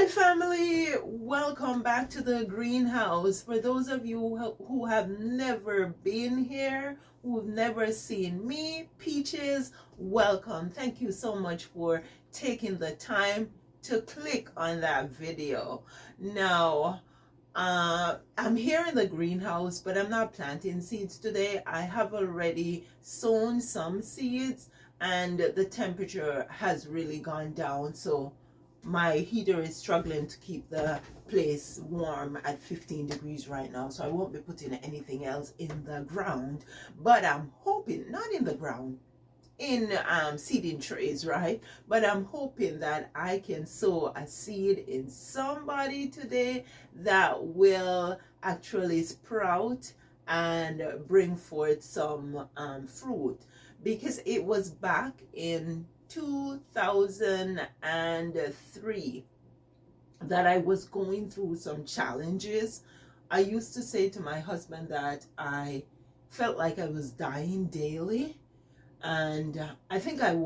Hi family, welcome back to the greenhouse. For those of you who have never been here, who've never seen me, Peaches, welcome. Thank you so much for taking the time to click on that video. Now, I'm here in the greenhouse, but I'm not planting seeds today. I have already sown some seeds and the temperature has really gone down, so my heater is struggling to keep the place warm at 15 degrees right now, so I won't be putting anything else in the ground. But I'm hoping, not in the ground, in seeding trays, right? But I'm hoping that I can sow a seed in somebody today that will actually sprout and bring forth some fruit, because it was back in 2003 that I was going through some challenges. I used to say to my husband that I felt like I was dying daily, and I think I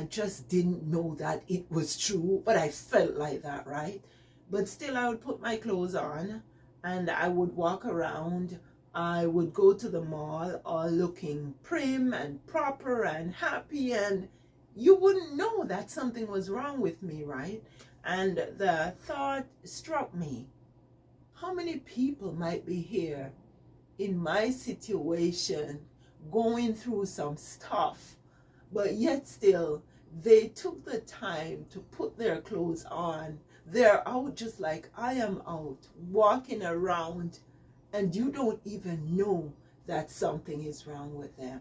just didn't know that it was true, but I felt like that, right? But still, I would put my clothes on and I would walk around. I would go to the mall all looking prim and proper and happy, and you wouldn't know that something was wrong with me, right? And the thought struck me, how many people might be here in my situation going through some stuff, but yet still they took the time to put their clothes on. They're out just like I am out, walking around, and you don't even know that something is wrong with them.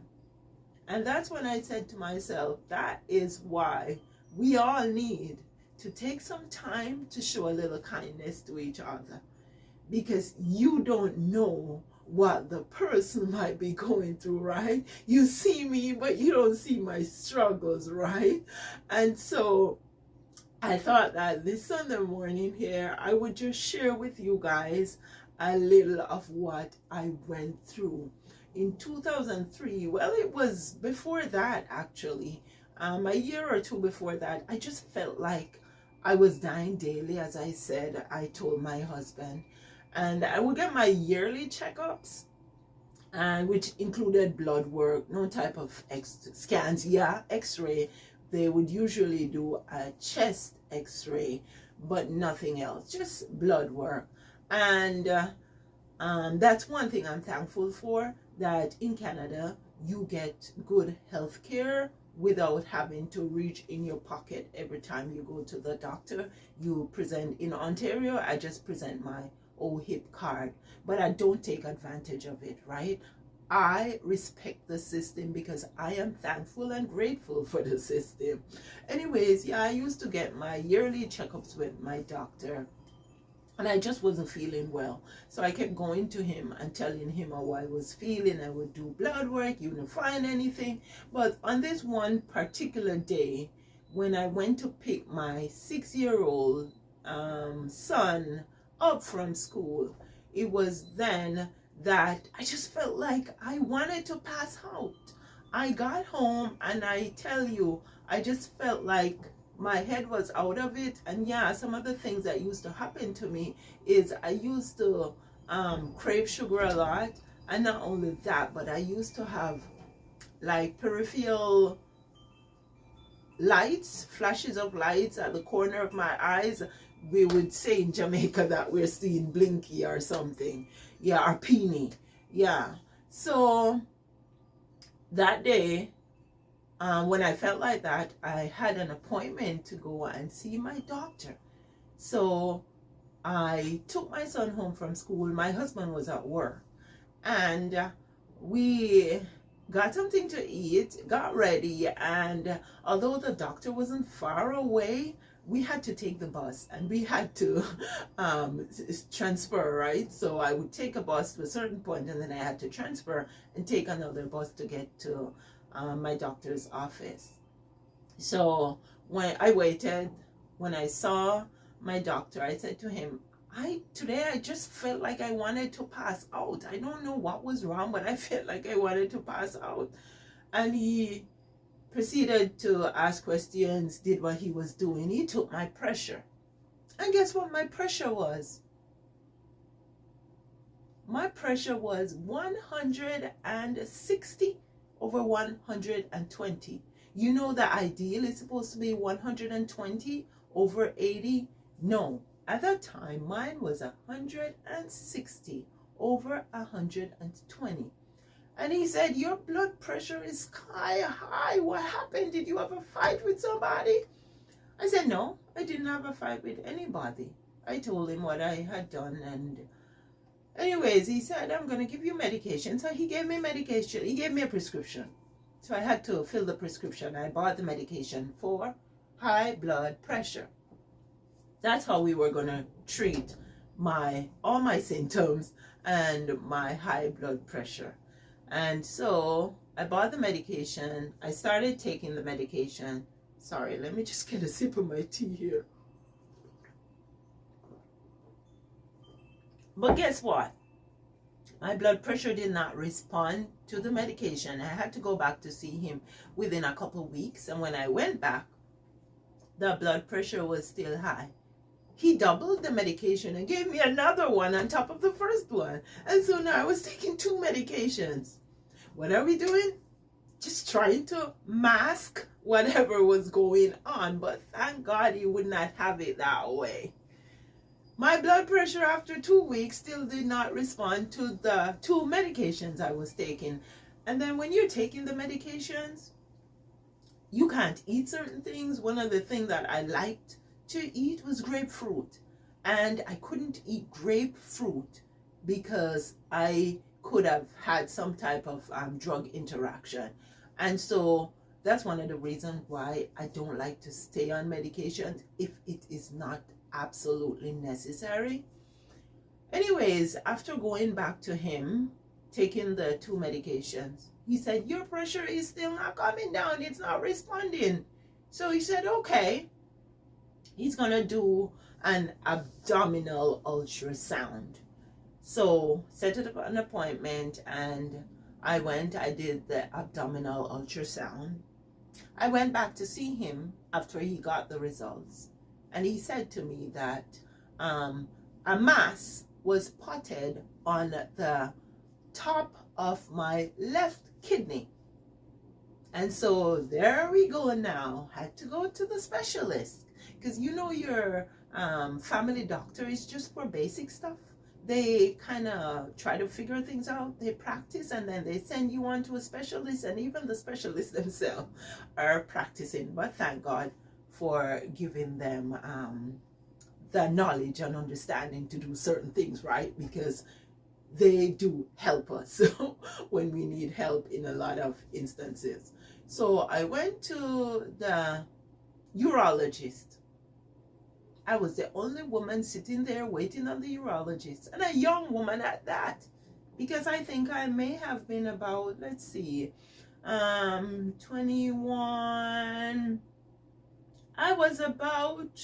And that's when I said to myself, that is why we all need to take some time to show a little kindness to each other, because you don't know what the person might be going through, right? You see me, but you don't see my struggles, right? And so I thought that this Sunday morning here, I would just share with you guys a little of what I went through in 2003. Well, it was before that, actually. A year or two before that, I just felt like I was dying daily, as I said. I told my husband. And I would get my yearly checkups, which included blood work, no type of scans. Yeah, x-ray. They would usually do a chest x-ray, but nothing else, just blood work. And that's one thing I'm thankful for, that in Canada you get good health care without having to reach in your pocket every time you go to the doctor. You present in Ontario, I just present my OHIP card, but I don't take advantage of it, right? I respect the system because I am thankful and grateful for the system. Anyways, yeah, I used to get my yearly checkups with my doctor, and I just wasn't feeling well. So I kept going to him and telling him how I was feeling. I would do blood work, you wouldn't find anything. But on this one particular day, when I went to pick my 6-year-old son up from school, it was then that I just felt like I wanted to pass out. I got home and I tell you, I just felt like my head was out of it. And yeah, some of the things that used to happen to me is I used to crave sugar a lot. And not only that, but I used to have like peripheral lights, flashes of lights at the corner of my eyes. We would say in Jamaica that we're seeing blinky or something. Yeah, or peony. Yeah. So that day, when I felt like that, I had an appointment to go and see my doctor. So I took my son home from school. My husband was at work, and we got something to eat, got ready, and although the doctor wasn't far away, we had to take the bus, and we had to transfer, right? So I would take a bus to a certain point, and then I had to transfer and take another bus to get to my doctor's office. So when I waited, when I saw my doctor, I said to him, today I just felt like I wanted to pass out. I don't know what was wrong, but I felt like I wanted to pass out. And he proceeded to ask questions, did what he was doing. He took my pressure. And guess what my pressure was? My pressure was 160 over 120. You know the ideal is supposed to be 120 over 80? No. At that time, mine was 160 over 120. And he said, your blood pressure is sky high. What happened? Did you have a fight with somebody? I said, no, I didn't have a fight with anybody. I told him what I had done, and anyways, he said, I'm going to give you medication. So he gave me medication. He gave me a prescription. So I had to fill the prescription. I bought the medication for high blood pressure. That's how we were going to treat all my symptoms and my high blood pressure. And so I bought the medication. I started taking the medication. Sorry, let me just get a sip of my tea here. But guess what? My blood pressure did not respond to the medication. I had to go back to see him within a couple of weeks. And when I went back, the blood pressure was still high. He doubled the medication and gave me another one on top of the first one. And so now I was taking 2 medications. What are we doing? Just trying to mask whatever was going on. But thank God he would not have it that way. My blood pressure after 2 weeks still did not respond to the 2 medications I was taking. And then when you're taking the medications, you can't eat certain things. One of the things that I liked to eat was grapefruit. And I couldn't eat grapefruit because I could have had some type of drug interaction. And so that's one of the reasons why I don't like to stay on medication if it is not absolutely necessary. Anyways, after going back to him, taking the 2 medications, he said, your pressure is still not coming down. It's not responding. So he said, okay, he's going to do an abdominal ultrasound. So set up an appointment, and I went, I did the abdominal ultrasound. I went back to see him after he got the results. And he said to me that a mass was spotted on the top of my left kidney. And so there we go now. Had to go to the specialist. Because you know your family doctor is just for basic stuff. They kind of try to figure things out. They practice, and then they send you on to a specialist. And even the specialists themselves are practicing. But thank God for giving them the knowledge and understanding to do certain things, right? Because they do help us when we need help in a lot of instances. So I went to the urologist. I was the only woman sitting there waiting on the urologist, and a young woman at that, because I think I may have been about, let's see, 21. I was about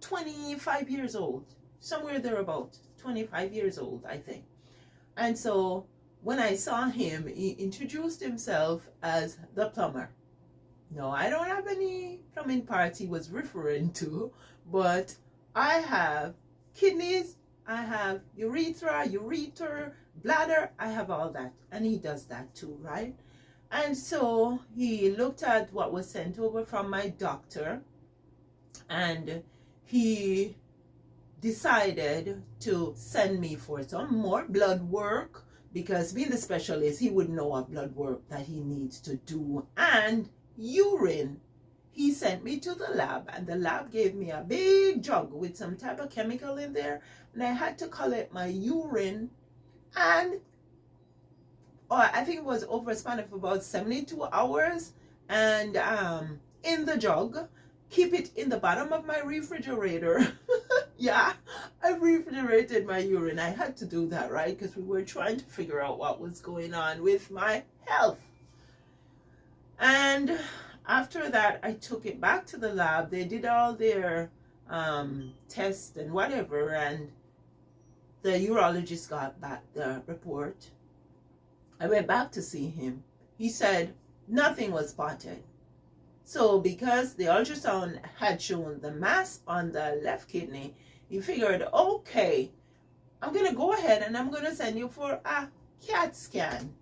25 years old, somewhere thereabout, 25 years old, I think. And so when I saw him, he introduced himself as the plumber. No, I don't have any plumbing parts he was referring to, but I have kidneys, I have urethra, ureter, bladder, I have all that. And he does that too, right? And so he looked at what was sent over from my doctor, and he decided to send me for some more blood work, because being the specialist, he would know what blood work that he needs to do, and urine. He sent me to the lab, and the lab gave me a big jug with some type of chemical in there, and I had to collect my urine, and I think it was over a span of about 72 hours, and in the jug, keep it in the bottom of my refrigerator. Yeah, I refrigerated my urine. I had to do that, right? Because we were trying to figure out what was going on with my health. And after that, I took it back to the lab. They did all their tests and whatever, and the urologist got back the report. I went back to see him. He said nothing was spotted. So because the ultrasound had shown the mass on the left kidney, he figured, okay, I'm going to go ahead and I'm going to send you for a CAT scan.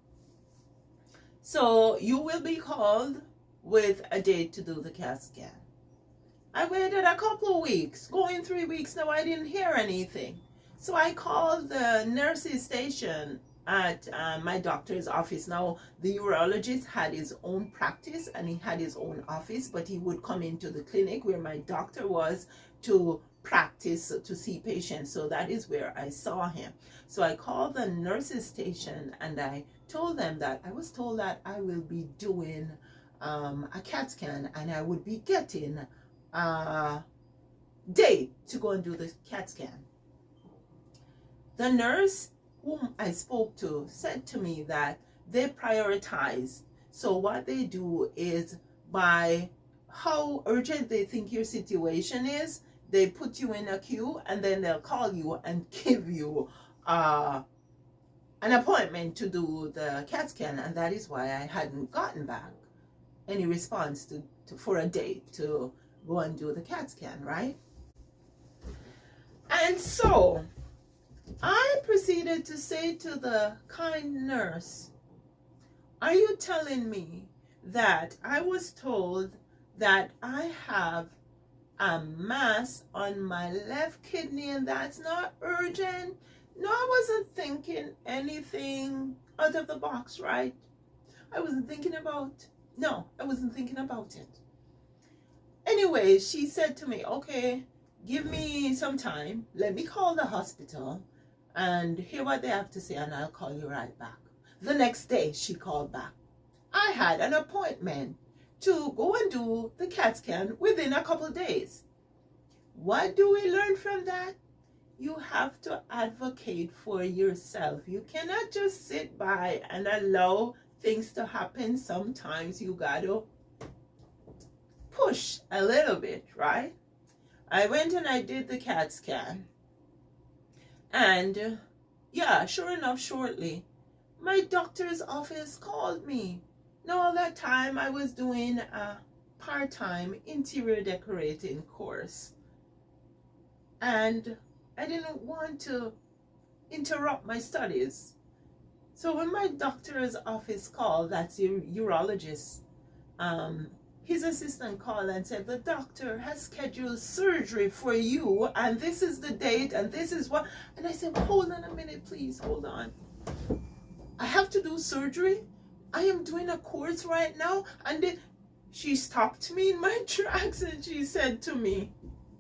So you will be called with a date to do the CAT scan. I waited a couple of weeks, going 3 weeks now, I didn't hear anything. So I called the nurse's station at my doctor's office. Now, the urologist had his own practice and he had his own office, but he would come into the clinic where my doctor was to practice, to see patients. So that is where I saw him. So I called the nurse's station and I told them that I was told that I will be doing a CAT scan and I would be getting a date to go and do the CAT scan. The nurse whom I spoke to said to me that they prioritize. So what they do is, by how urgent they think your situation is, they put you in a queue and then they'll call you and give you an appointment to do the CAT scan. And that is why I hadn't gotten back any response for a date to go and do the CAT scan, right? And so I proceeded to say to the kind nurse, are you telling me that I was told that I have a mass on my left kidney and that's not urgent? No, I wasn't thinking anything out of the box, right? I wasn't thinking about it. Anyway, she said to me, okay, give me some time. Let me call the hospital and hear what they have to say and I'll call you right back. The next day she called back. I had an appointment to go and do the CAT scan within a couple of days. What do we learn from that? You have to advocate for yourself. You cannot just sit by and allow things to happen. Sometimes you gotta push a little bit, right? I went and I did the CAT scan. And yeah, sure enough, shortly, my doctor's office called me. Now, all that time I was doing a part-time interior decorating course. And I didn't want to interrupt my studies. So when my doctor's office called, that's your urologist, his assistant called and said, the doctor has scheduled surgery for you and this is the date and this is what. And I said, hold on a minute, please, hold on. I have to do surgery? I am doing a course right now. And she stopped me in my tracks and she said to me,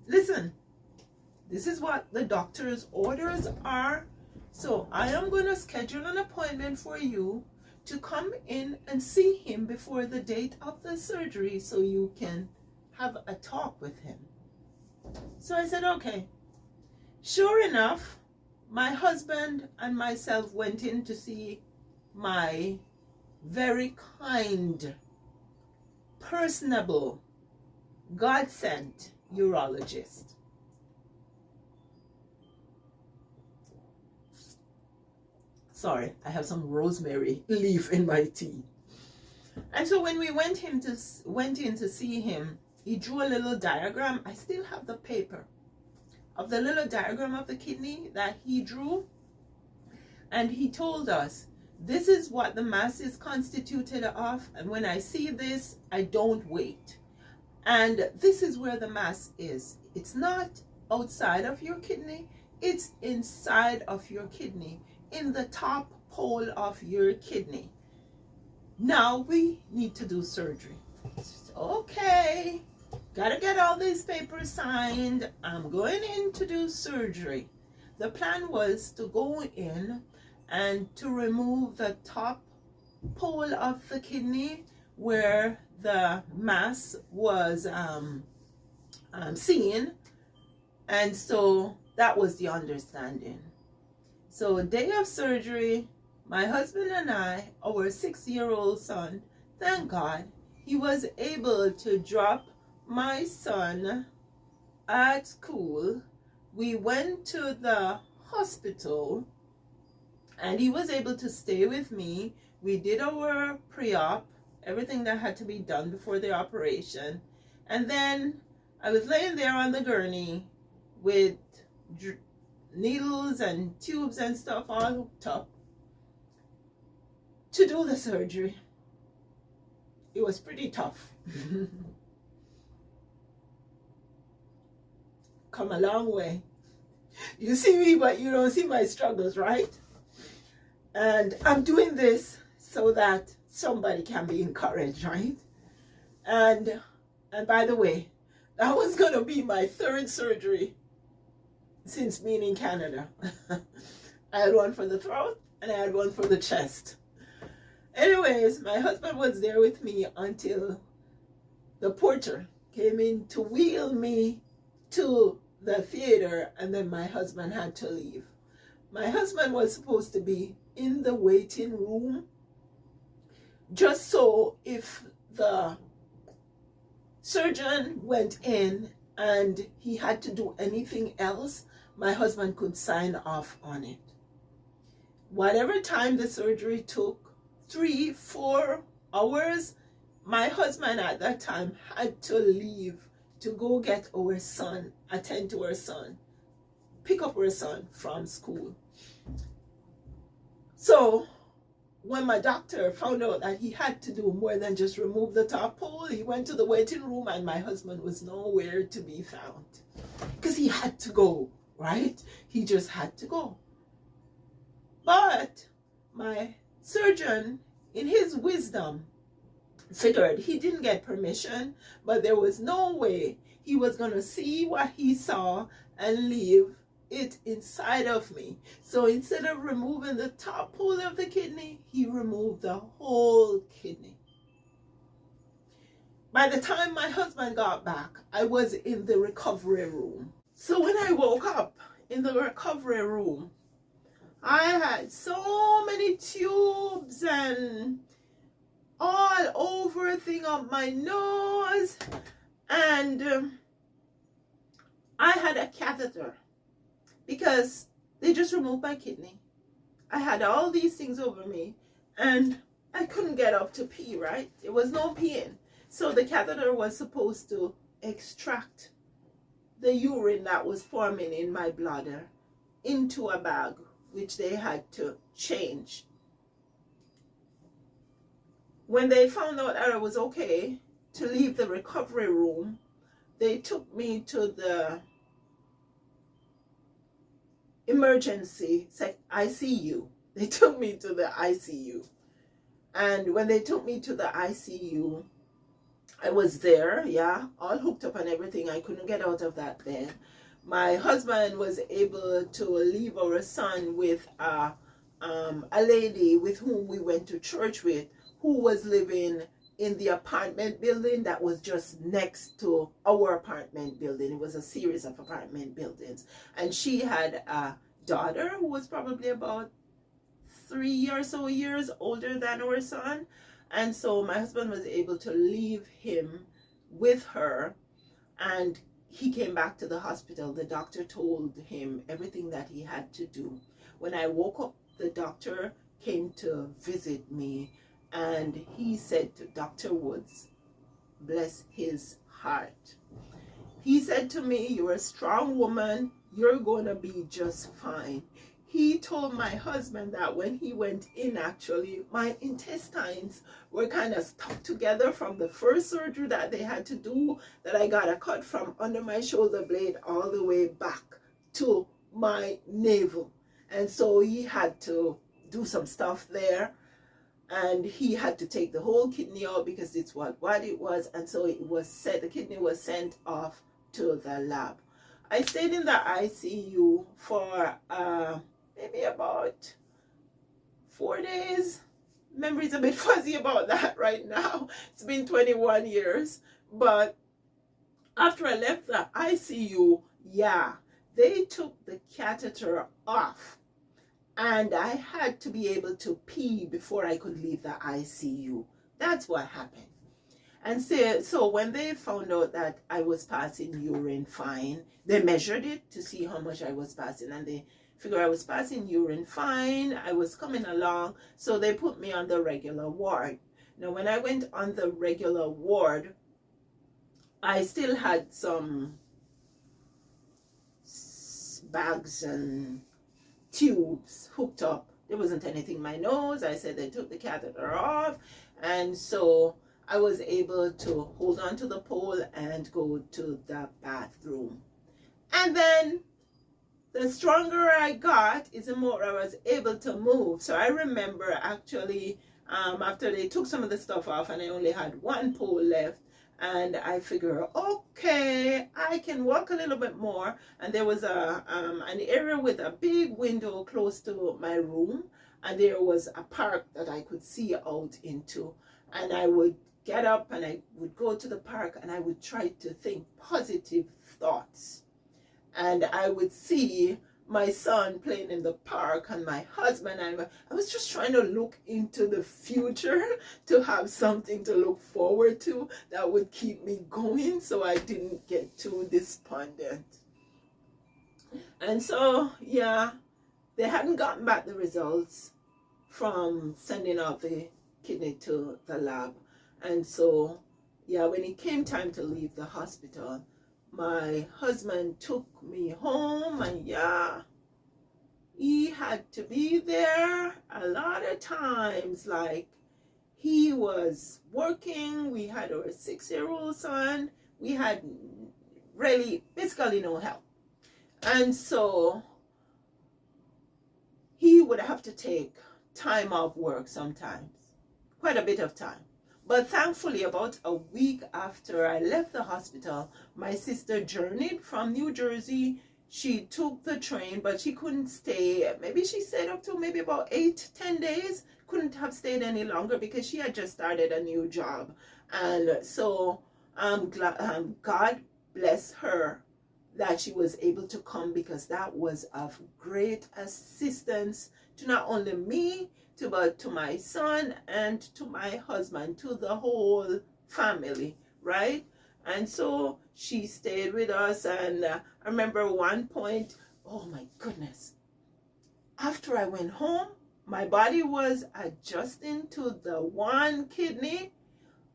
listen, this is what the doctor's orders are. So I am going to schedule an appointment for you to come in and see him before the date of the surgery so you can have a talk with him. So I said, okay. Sure enough, my husband and myself went in to see my very kind, personable, God-sent urologist. Sorry, I have some rosemary leaf in my tea. And so when we went in to see him, he drew a little diagram. I still have the paper of the little diagram of the kidney that he drew. And he told us, this is what the mass is constituted of. And when I see this, I don't wait. And this is where the mass is. It's not outside of your kidney. It's inside of your kidney, in the top pole of your kidney. Now we need to do surgery. Okay, gotta get all these papers signed. I'm going in to do surgery. The plan was to go in and to remove the top pole of the kidney where the mass was seen. And so that was the understanding. So day of surgery, my husband and I, our 6-year-old son, thank God, he was able to drop my son at school. We went to the hospital and he was able to stay with me. We did our pre-op everything that had to be done before the operation. And then I was laying there on the gurney with needles and tubes and stuff all hooked up to do the surgery. It was pretty tough. Come a long way. You see me, but you don't see my struggles, right? And I'm doing this so that somebody can be encouraged, right? And by the way, that was going to be my third surgery since being in Canada. I had one for the throat and I had one for the chest. Anyways, my husband was there with me until the porter came in to wheel me to the theater, and then my husband had to leave. My husband was supposed to be in the waiting room just so if the surgeon went in and he had to do anything else, my husband could sign off on it. Whatever time the surgery took, 3-4 hours, my husband at that time had to leave to go get our son, attend to our son, pick up our son from school. So when my doctor found out that he had to do more than just remove the top pole, he went to the waiting room and my husband was nowhere to be found. Because he had to go, right? He just had to go. But my surgeon, in his wisdom, figured he didn't get permission, but there was no way he was going to see what he saw and leave it inside of me. So instead of removing the top pole of the kidney, he removed the whole kidney. By the time my husband got back, I was in the recovery room. So when I woke up in the recovery room, I had so many tubes and all over thing up my nose, and I had a catheter because they just removed my kidney. I had all these things over me and I couldn't get up to pee, right? There was no peeing. So the catheter was supposed to extract the urine that was forming in my bladder into a bag, which they had to change. When they found out that I was okay to leave the recovery room, they took me to the emergency ICU. They took me to the ICU. And when they took me to the ICU, I was there, yeah, all hooked up and everything. I couldn't get out of that bed. My husband was able to leave our son with a lady with whom we went to church with, who was living in the apartment building that was just next to our apartment building. It was a series of apartment buildings. And she had a daughter who was probably about 3 or so years older than our son. And so my husband was able to leave him with her, and he came back to the hospital. The doctor told him everything that he had to do. When I woke up, the doctor came to visit me, and he said to Dr. Woods, bless his heart, he said to me, you're a strong woman, you're going to be just fine. He told my husband that when he went in, actually, my intestines were kind of stuck together from the first surgery that they had to do, that I got a cut from under my shoulder blade all the way back to my navel. And so he had to do some stuff there, and he had to take the whole kidney out because it's what it was. And so it was said the kidney was sent off to the lab. I stayed in the ICU for maybe about 4 days. Memory's a bit fuzzy about that right now. It's been 21 years. But after I left the ICU, yeah, they took the catheter off. And I had to be able to pee before I could leave the ICU. That's what happened. And so when they found out that I was passing urine fine, they measured it to see how much I was passing, and they figured I was passing urine fine. I was coming along, so they put me on the regular ward. Now, when I went on the regular ward, I still had some bags and tubes hooked up. There wasn't anything in my nose. I said they took the catheter off, and so I was able to hold on to the pole and go to the bathroom. And then the stronger I got is the more I was able to move. So I remember actually after they took some of the stuff off and I only had one pole left, and I figure, okay, I can walk a little bit more. And there was an area with a big window close to my room, and there was a park that I could see out into. And I would get up and I would go to the park and I would try to think positive thoughts. And I would see my son playing in the park and my husband. I was just trying to look into the future to have something to look forward to that would keep me going so I didn't get too despondent. And so, yeah, they hadn't gotten back the results from sending out the kidney to the lab. And so, yeah, when it came time to leave the hospital, my husband took me home, and yeah, he had to be there a lot of times. Like, he was working, we had our 6-year-old son, we had really basically no help. And so he would have to take time off work sometimes, quite a bit of time. But thankfully, about a week after I left the hospital, my sister journeyed from New Jersey. She took the train, but she couldn't stay. Maybe she stayed up to maybe about 8-10 days. Couldn't have stayed any longer because she had just started a new job. And so God bless her that she was able to come, because that was of great assistance to not only me, but to my son and to my husband, to the whole family, right? And so she stayed with us. And I remember one point, oh my goodness, after I went home, my body was adjusting to the one kidney.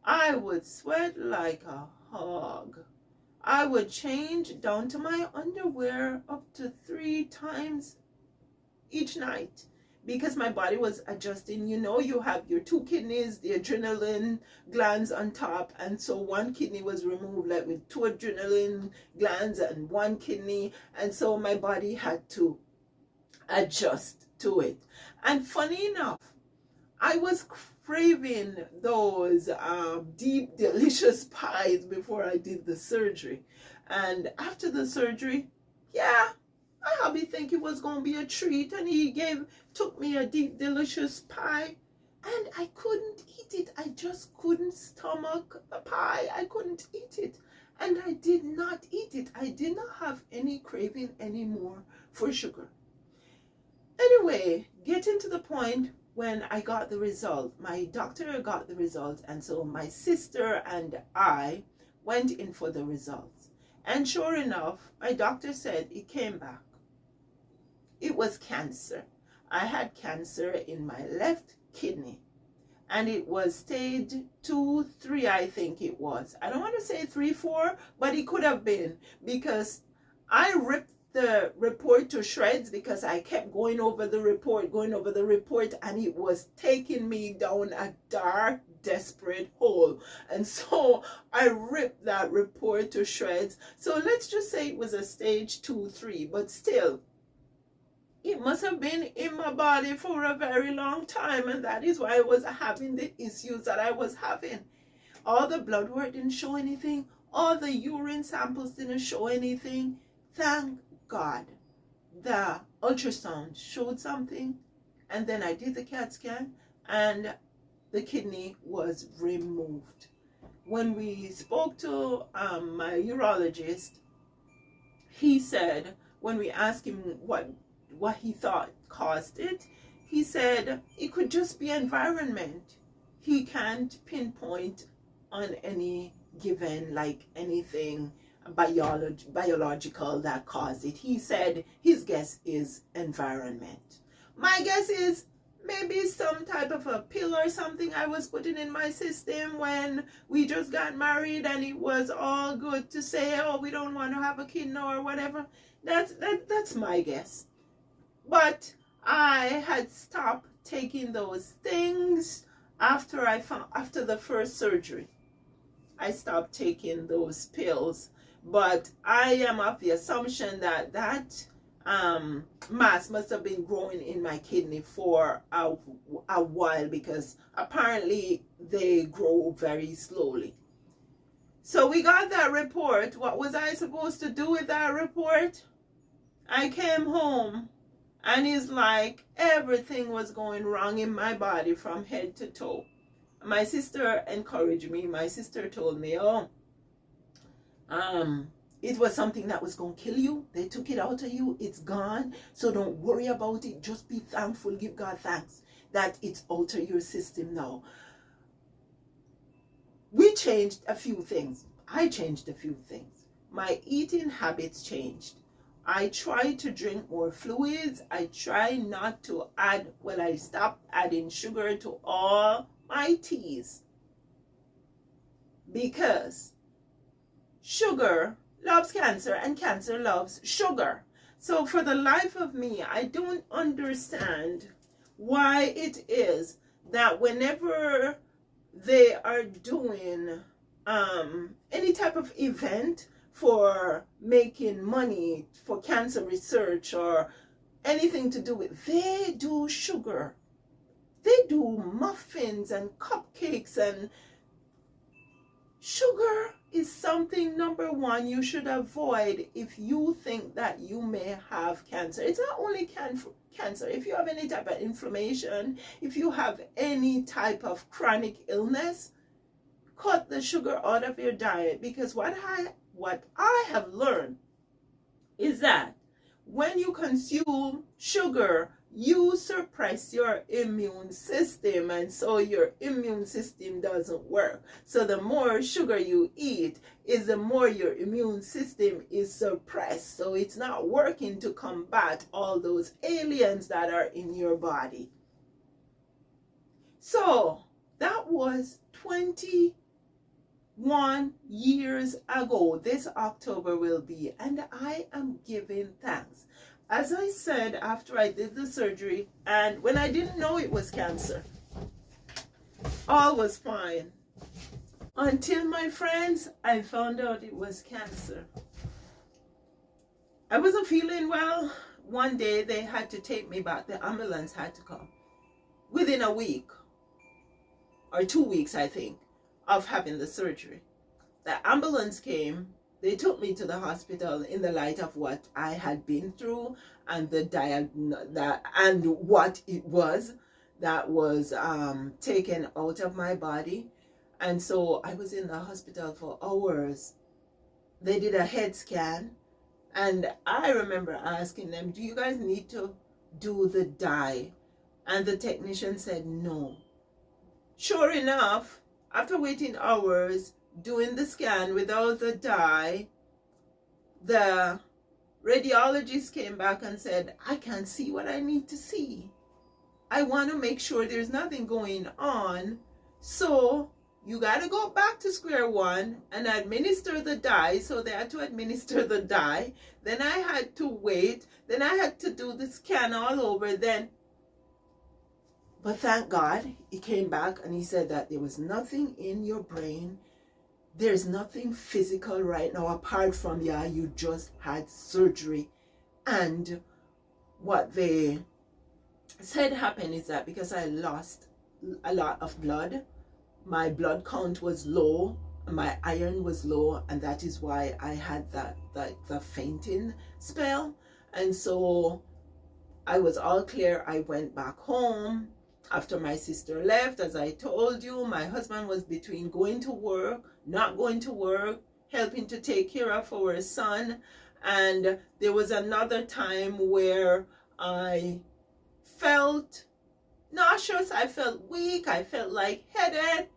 I would sweat like a hog. I would change down to my underwear up to 3 times each night, because my body was adjusting. You know, you have your 2 kidneys, the adrenaline glands on top, and so one kidney was removed, like with 2 adrenaline glands and 1 kidney, and so my body had to adjust to it. And funny enough, I was craving those deep, delicious pies before I did the surgery. And after the surgery, yeah, my hubby think it was going to be a treat, and he took me a deep, delicious pie, and I couldn't eat it. I just couldn't stomach the pie. I couldn't eat it, and I did not eat it. I did not have any craving anymore for sugar. Anyway, getting to the point when I got the result, my doctor got the result, and so my sister and I went in for the results. And sure enough, my doctor said it came back. It was cancer. I had cancer in my left kidney, and it was stage 2, 3, I think it was. I don't want to say 3, 4, but it could have been, because I ripped the report to shreds because I kept going over the report, and it was taking me down a dark, desperate hole. And so I ripped that report to shreds. So let's just say it was a stage 2, 3, but still, it must have been in my body for a very long time, and that is why I was having the issues that I was having. All the blood work didn't show anything. All the urine samples didn't show anything. Thank God. The ultrasound showed something, and then I did the CAT scan, and the kidney was removed. When we spoke to my urologist, he said, when we asked him what he thought caused it, he said it could just be environment. He can't pinpoint on any given, like anything biological that caused it. He said his guess is environment. My guess is maybe some type of a pill or something I was putting in my system when we just got married, and it was all good to say, oh, we don't want to have a kid now or whatever. That's my guess. But I had stopped taking those things after the first surgery. I stopped taking those pills. But I am of the assumption that mass must have been growing in my kidney for a while, because apparently they grow very slowly. So we got that report. What was I supposed to do with that report? I came home, and it's like everything was going wrong in my body from head to toe. My sister encouraged me. My sister told me, oh, it was something that was going to kill you. They took it out of you. It's gone. So don't worry about it. Just be thankful. Give God thanks that it's out of your system now. We changed a few things. I changed a few things. My eating habits changed. I try to drink more fluids. I try not to add, I stopped adding sugar to all my teas, because sugar loves cancer and cancer loves sugar. So for the life of me, I don't understand why it is that whenever they are doing any type of event for making money for cancer research or anything to do with, they do sugar. They do muffins and cupcakes, and sugar is something, number one, you should avoid if you think that you may have cancer. It's not only cancer. If you have any type of inflammation, if you have any type of chronic illness, cut the sugar out of your diet. Because what I have learned is that when you consume sugar, you suppress your immune system, and so your immune system doesn't work. So the more sugar you eat is the more your immune system is suppressed. So it's not working to combat all those aliens that are in your body. So that was 21 years ago. This October will be, and I am giving thanks. As I said, after I did the surgery, and when I didn't know it was cancer, all was fine. Until, my friends, I found out it was cancer. I wasn't feeling well. One day they had to take me back. The ambulance had to come. Within a week, or 2 weeks, I think, of having the surgery. The ambulance came. They took me to the hospital in the light of what I had been through and and what it was that was taken out of my body. And so I was in the hospital for hours. They did a head scan, and I remember asking them, do you guys need to do the dye? And the technician said no. Sure enough, after waiting hours, doing the scan without the dye, the radiologist came back and said, I can't see what I need to see. I want to make sure there's nothing going on. So you got to go back to square one and administer the dye. So they had to administer the dye. Then I had to wait. Then I had to do the scan all over. But thank God, he came back and he said that there was nothing in your brain. There's nothing physical right now apart from, you just had surgery. And what they said happened is that because I lost a lot of blood, my blood count was low, my iron was low, and that is why I had the fainting spell. And so I was all clear. I went back home. After my sister left, as I told you, my husband was between going to work, not going to work, helping to take care of our son. And there was another time where I felt nauseous, I felt weak, I felt lightheaded.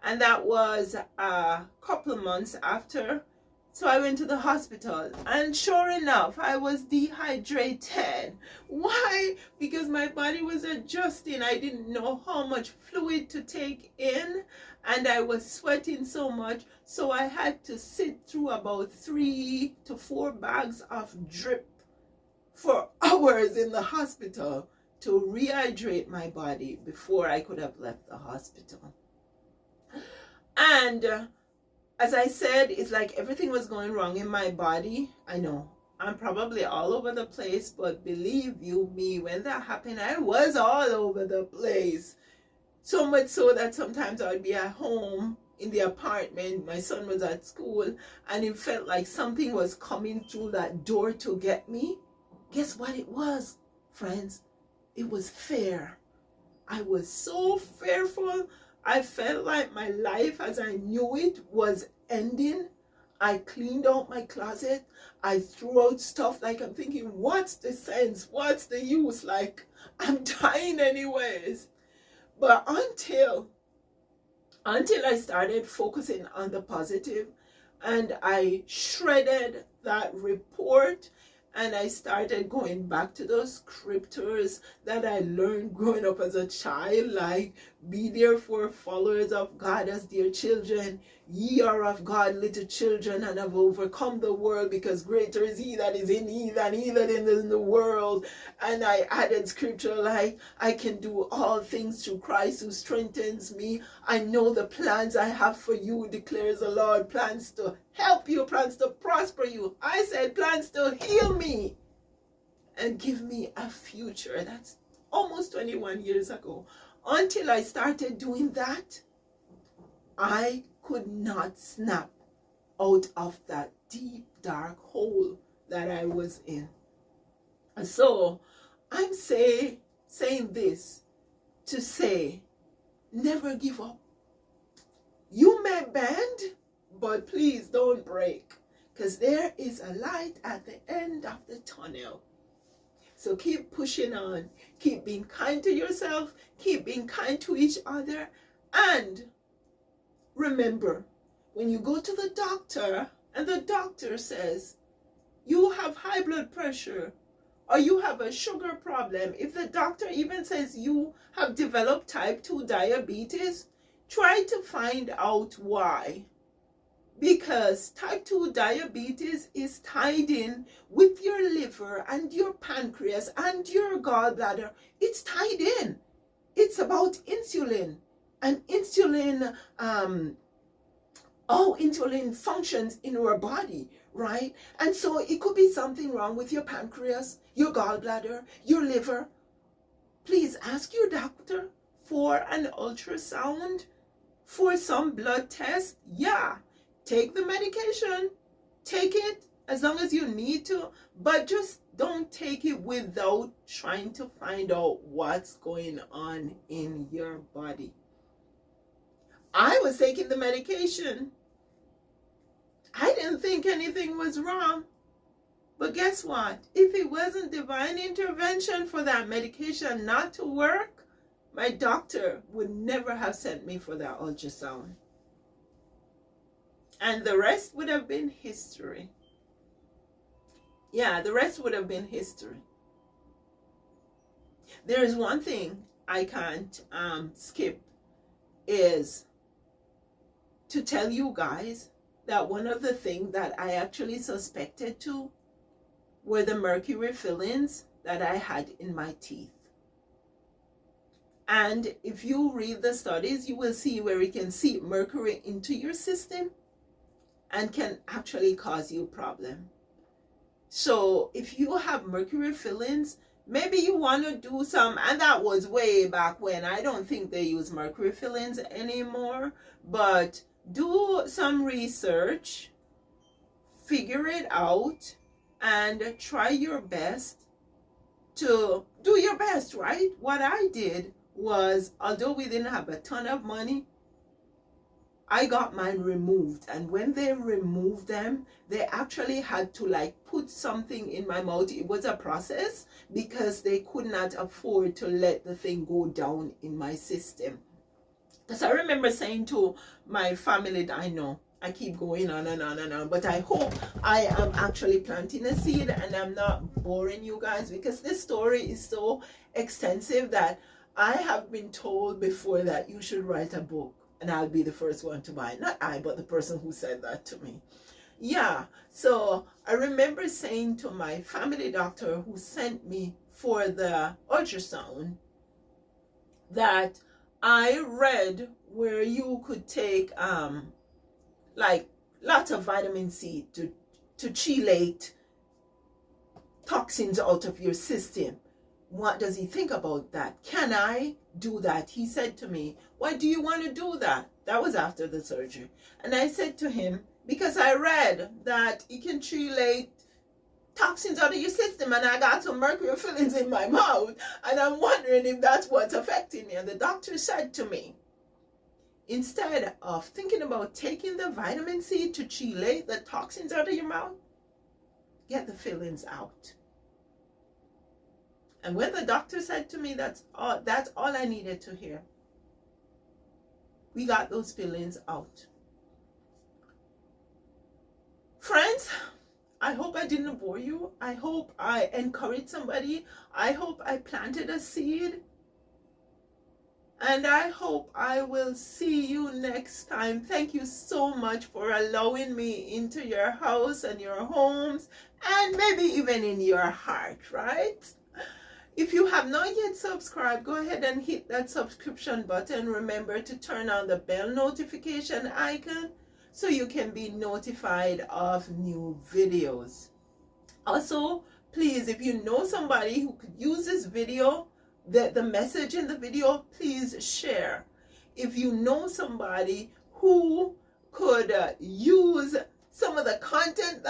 And that was a couple of months after So I went to the hospital, and sure enough, I was dehydrated. Why? Because my body was adjusting. I didn't know how much fluid to take in, and I was sweating so much. So I had to sit through about 3 to 4 bags of drip for hours in the hospital to rehydrate my body before I could have left the hospital. And as I said, it's like everything was going wrong in my body. I know I'm probably all over the place, but believe you me, when that happened, I was all over the place. So much so that sometimes I would be at home in the apartment, my son was at school, and it felt like something was coming through that door to get me. Guess what it was, friends? It was fear. I was so fearful. I felt like my life as I knew it was ending. I cleaned out my closet. I threw out stuff like I'm thinking, what's the sense? What's the use? Like, I'm dying anyways. But until I started focusing on the positive, and I shredded that report, and I started going back to those scriptures that I learned growing up as a child, like, be therefore followers of God as dear children. Ye are of God, little children, and have overcome the world, because greater is he that is in ye than he that is in the world. And I added scripture like, I can do all things through Christ who strengthens me. I know the plans I have for you, declares the Lord. Plans to help you, plans to prosper you. I said plans to heal me and give me a future. That's almost 21 years ago. Until I started doing that, I could not snap out of that deep, dark hole that I was in. And so I'm saying this to say, never give up. You may bend, but please don't break, because there is a light at the end of the tunnel. So keep pushing on. Keep being kind to yourself. Keep being kind to each other. And remember, when you go to the doctor and the doctor says, you have high blood pressure or you have a sugar problem, if the doctor even says you have developed type 2 diabetes, try to find out why. Because type 2 diabetes is tied in with your liver and your pancreas and your gallbladder. It's tied in. It's about insulin. And insulin, insulin functions in our body, right? And so it could be something wrong with your pancreas, your gallbladder, your liver. Please ask your doctor for an ultrasound, for some blood test. Yeah. Take the medication, take it as long as you need to, but just don't take it without trying to find out what's going on in your body. I was taking the medication. I didn't think anything was wrong. But guess what? If it wasn't divine intervention for that medication not to work, my doctor would never have sent me for that ultrasound. And the rest would have been history. Yeah, the rest would have been history. There is one thing I can't skip, is to tell you guys that one of the things that I actually suspected too were the mercury fillings that I had in my teeth. And if you read the studies, you will see where it can seep mercury into your system and can actually cause you problem. So if you have mercury fillings, maybe you want to do some, and that was way back when. I don't think they use mercury fillings anymore, but do some research, figure it out, and try your best to do your best, right? What I did was, although we didn't have a ton of money, I got mine removed. And when they removed them, they actually had to like put something in my mouth. It was a process because they could not afford to let the thing go down in my system. Because I remember saying to my family that I know, I keep going on and on and on, but I hope I am actually planting a seed and I'm not boring you guys, because this story is so extensive that I have been told before that you should write a book, and I'll be the first one to buy it. Not I, but the person who said that to me. Yeah, so I remember saying to my family doctor who sent me for the ultrasound that I read where you could take like lots of vitamin C to chelate toxins out of your system. What does he think about that? Can I do that? He said to me, why do you want to do that? That was after the surgery. And I said to him, because I read that it can chelate toxins out of your system, and I got some mercury fillings in my mouth, and I'm wondering if that's what's affecting me. And the doctor said to me, instead of thinking about taking the vitamin C to chelate the toxins out of your mouth, get the fillings out. And when the doctor said to me that's all I needed to hear, we got those fillings out. Friends, I hope I didn't bore you. I hope I encouraged somebody. I hope I planted a seed. And I hope I will see you next time. Thank you so much for allowing me into your house and your homes, and maybe even in your heart, right? If you have not yet subscribed, go ahead and hit that subscription button. Remember to turn on the bell notification icon so you can be notified of new videos. Also, please, if you know somebody who could use this video, the message in the video, please share. If you know somebody who could use some of the content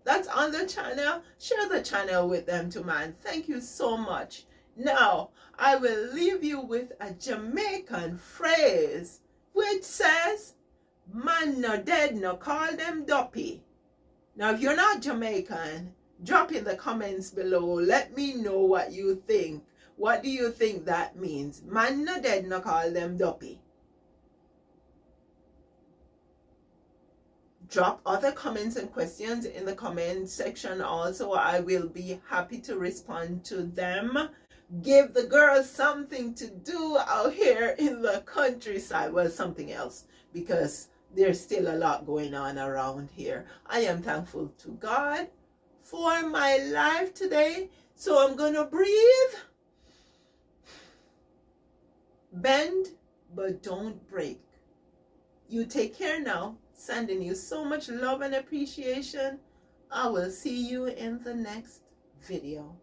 that's on the channel, share the channel with them too, man. Thank you so much. Now, I will leave you with a Jamaican phrase which says, man no dead, no call them duppy. Now, if you're not Jamaican, drop in the comments below. Let me know what you think. What do you think that means? Man no dead, no call them duppy. Drop other comments and questions in the comment section also. I will be happy to respond to them. Give the girls something to do out here in the countryside. Well, something else, because there's still a lot going on around here. I am thankful to God for my life today. So I'm going to breathe. Bend, but don't break. You take care now. Sending you so much love and appreciation. I will see you in the next video.